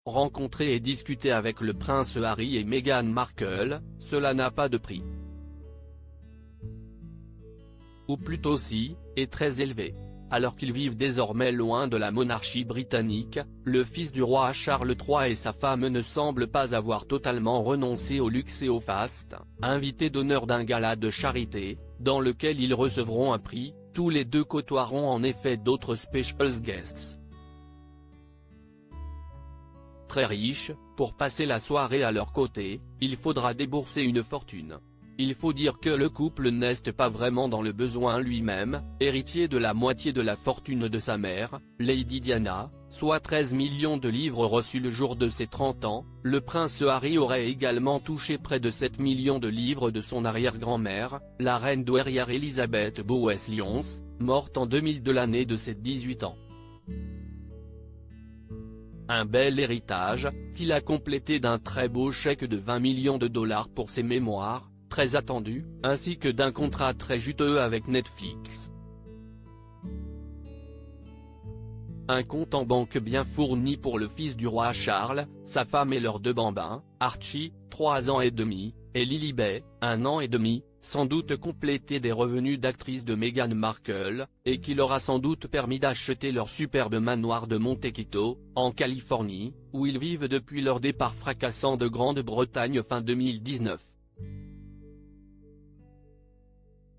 rencontrer et discuter avec le prince Harry et Meghan Markle, cela n'a pas de prix. Ou plutôt si, est très élevé. Alors qu'ils vivent désormais loin de la monarchie britannique, le fils du roi Charles III et sa femme ne semblent pas avoir totalement renoncé au luxe et au faste, invités d'honneur d'un gala de charité, dans lequel ils recevront un prix. Tous les deux côtoieront en effet d'autres special guests très riches. Pour passer la soirée à leur côté, il faudra débourser une fortune. Il faut dire que le couple n'est pas vraiment dans le besoin lui-même, héritier de la moitié de la fortune de sa mère, Lady Diana, soit 13 millions de livres reçus le jour de ses 30 ans, le prince Harry aurait également touché près de 7 millions de livres de son arrière-grand-mère, la reine douairière Elizabeth Bowes-Lyons, morte en 2000 de l'année de ses 18 ans. Un bel héritage, qu'il a complété d'un très beau chèque de 20 millions de dollars pour ses mémoires, très attendu, ainsi que d'un contrat très juteux avec Netflix. Un compte en banque bien fourni pour le fils du roi Charles, sa femme et leurs deux bambins, Archie, 3 ans et demi, et Lilibet, 1 an et demi, sans doute complété des revenus d'actrice de Meghan Markle, et qui leur a sans doute permis d'acheter leur superbe manoir de Montecito, en Californie, où ils vivent depuis leur départ fracassant de Grande-Bretagne fin 2019.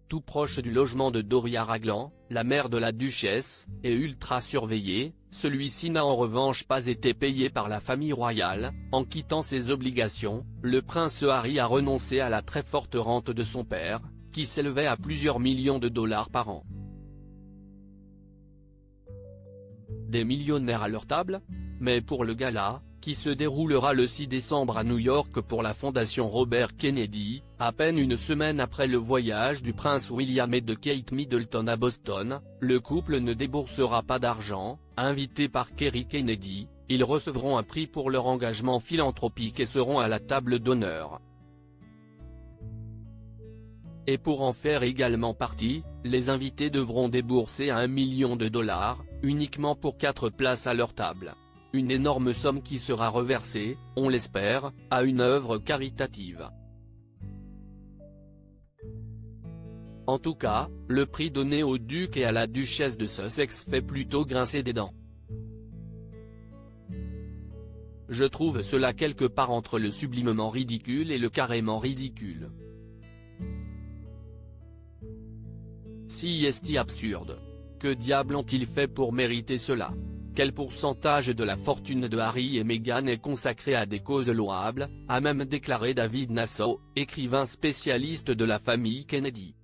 Tout proche du logement de Doria Ragland, la mère de la duchesse, et ultra surveillé, celui-ci n'a en revanche pas été payé par la famille royale. En quittant ses obligations, le prince Harry a renoncé à la très forte rente de son père, qui s'élevait à plusieurs millions de dollars par an. Des millionnaires à leur table ? Mais pour le gala, qui se déroulera le 6 décembre à New York pour la fondation Robert Kennedy, à peine une semaine après le voyage du prince William et de Kate Middleton à Boston, le couple ne déboursera pas d'argent. Invités par Kerry Kennedy, ils recevront un prix pour leur engagement philanthropique et seront à la table d'honneur. Et pour en faire également partie, les invités devront débourser 1 million de dollars, uniquement pour 4 places à leur table. Une énorme somme qui sera reversée, on l'espère, à une œuvre caritative. En tout cas, le prix donné au duc et à la duchesse de Sussex fait plutôt grincer des dents. Je trouve cela quelque part entre le sublimement ridicule et le carrément ridicule. Si est absurde. Que diable ont-ils fait pour mériter cela? Quel pourcentage de la fortune de Harry et Meghan est consacré à des causes louables, a même déclaré David Nassau, écrivain spécialiste de la famille Kennedy.